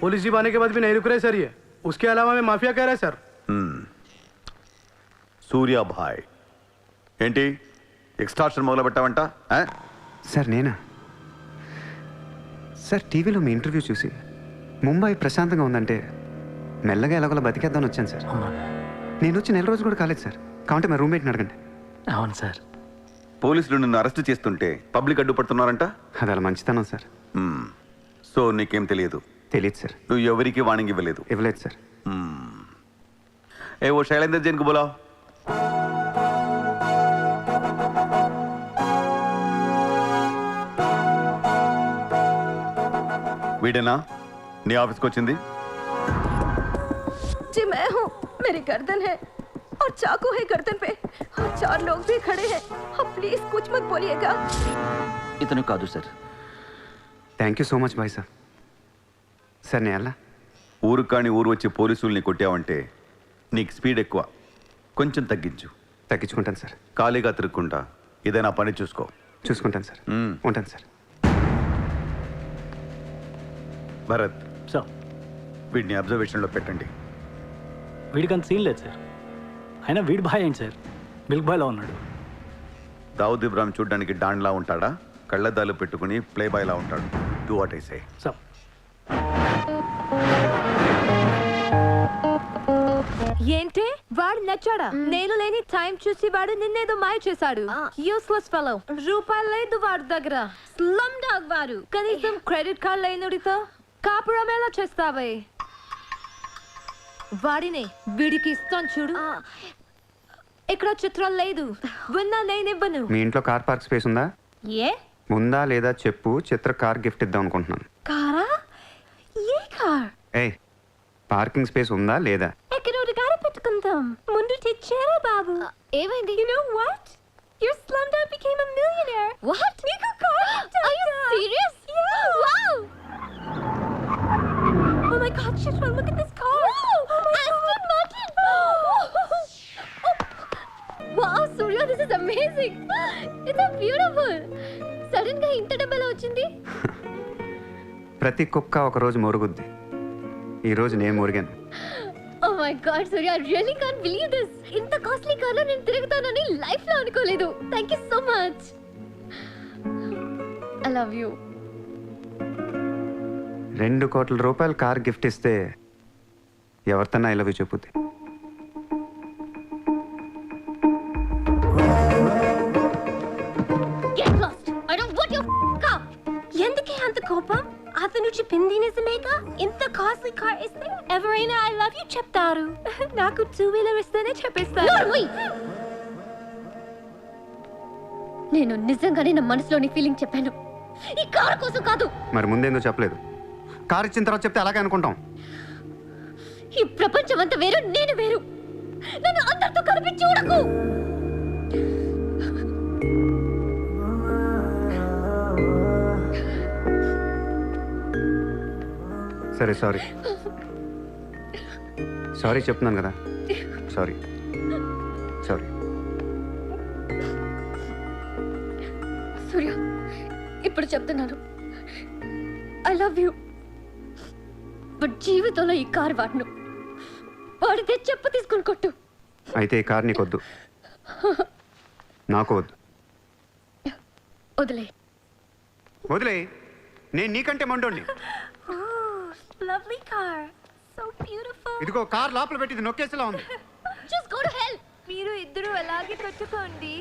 Police jeep आने के बाद भी नहीं रुक रहे सर ये। उसके अलावा मैं माफिया कह रहा है सर। సూర్య భాయ్ ఏంటి ఎక్స్ట్రాక్షన్ మొదలు పెట్టావంట? సార్ నేనా సార్? టీవీలో మీ ఇంటర్వ్యూ చూసి ముంబై ప్రశాంతంగా ఉందంటే మెల్లగా ఎలాగోలా బతికేద్దామని వచ్చాను సార్. నేను వచ్చి నెల రోజు కూడా కాలేదు సార్. కావంటే మా రూమ్మేట్ని అడగండి. అవును సార్. పోలీసులు నిన్ను అరెస్ట్ చేస్తుంటే పబ్లిక్ అడ్డుపడుతున్నారంట. అది అలా మంచితనం సార్. సో నీకేం తెలియదు? తెలియదు సార్. నువ్వు ఎవరికి వార్నింగ్ ఇవ్వలేదు? ఇవ్వలేదు సార్. ఏ ఓ శైలేందర్ జైన్ కు బోలావ్. వీడేనా నీ ఆఫీస్కి వచ్చింది? जी मैं हूँ. मेरी गर्दन है और चाकू है गर्दन पे और 4 लोग भी खड़े हैं. अब प्लीज कुछ मत बोलिएगा. ఇతను కాదు sir. Thank you so much bye sir. Sir నేను ఎలా? ఊరు కాని ఊరు వచ్చి పోలీసుల్ని కొట్టావంటే నీకు స్పీడ్ ఎక్కువ. కొంచెం తగ్గించు. తగ్గించుకుంటాను సార్. ఖాళీగా తిరుక్కుంటా ఏదైనా పని చూసుకో. చూసుకుంటాను సార్. ఉంటాను సార్. భరత్ సార్, వీడిని అబ్జర్వేషన్లో పెట్టండి. వీడికి అంత సీన్ లేదు సార్. అయినా వీడి బాయ్ ఏంటి సార్? మిల్క్ బాయ్లా ఉన్నాడు. దావుద్ ఇబ్రాహిం చూడ్డానికి డాన్లా ఉంటాడా? కళ్ళద్దాలు పెట్టుకుని ప్లే బాయ్లా ఉంటాడు. Do what I say. Sir ఏంటి వాడు నచ్చాడా? నేను లేని టైం చూసి వాడు నిన్నేదో మాయ చేశాడు. Useless fellow. రూపాయలు లేదు వాడి దగ్గర. స్లమ్ డాగ్ వాడు. కనీసం క్రెడిట్ కార్డ్ లేనుడితో కాపురం ఎలా చేస్తావే? వాడినే వీడికి ఇస్తాను చూడు. ఇక్కడ చిత్రం లేదు. విన్నా నేనివ్వను. మీ ఇంట్లో కార్ పార్క్ స్పేస్ ఉందా? ఏ ఉందా లేదా చెప్పు. చిత్ర కార్ గిఫ్ట్ ఇద్దాం అనుకుంటున్నాను. కారా? ఏ కార్? ఏయ్, పార్కింగ్ స్పేస్ ఉందా లేదా? ఎక్కడోటి కారు పెట్టుకుందాం. ముందు తెచ్చారా బాబు? ఏమైంది? You know what? Your slumdog became a millionaire. What? నీకు car? Are you serious? Yeah. Wow. Oh my God, Shishma, look at this car. Oh my Aston Martin. Wow, Surya, this is amazing. It's so beautiful. Sudden గా ఇంత డబ్బులు వచ్చింది. ప్రతి కుక్క ఒక రోజు మొరుగుద్ది. ఈ రోజు నేను మురిగాను. Oh my God, Surya, I really can't believe this. ఇంత కాస్ట్లీ కార్లో నేను తిరుగుతానని లైఫ్ లో అనుకోలేదు. Thank you so much. I love you. 2 కోట్ల రూపాయలు కార్ గిఫ్ట్ ఇస్తే ఎవరితోనా ఐ లవ్ యూ చెప్పుద్ది. Get lost. I don't want your car. ఎందుకే అంత కోపం? అతను చెప్పింది నిజమేగా? ఇంత కాస్ట్లీ కార్ ఇస్తే ఎవరైనా ఐ లవ్ యూ చెప్తారు. నాకు 2 వీలర్ ఇస్తేనే చెప్పేస్తారు. నేను నిజంగానే నా మనసులోని ఫీలింగ్ చెప్పాను. ఈ కార్ కోసం కాదు. మరి ముందేందో చెప్పలేదు? కార్ ఇచ్చిన తర్వాత చెప్తే అలాగే అనుకుంటాం. ఈ ప్రపంచం అంతా వేరు, నేను వేరు. నన్ను అందరితో కలిపి చూడకు. సరే సారీ. సారీ చెప్తున్నాను కదా. Sorry sorry. సూర్య, ఇప్పుడు చెప్తున్నాను, ఐ లవ్ యూ. బట్ జీవితంలో ఈ కార్ వాడను. వాడితే చెప్పు తీసుకుని కొట్టు. అయితే ఈ కార్ నీకొద్దు, నాకు వద్దు. వదిలే. వదిలే. నేను నీకంటే మండోండి. Lovely car, so beautiful. ఇదిగో కార్ లోపల పెట్టింది నొక్కేసేలా ఉంది. Just go to hell. మీరు ఇద్దరు అలాగే కొట్టుకోండి.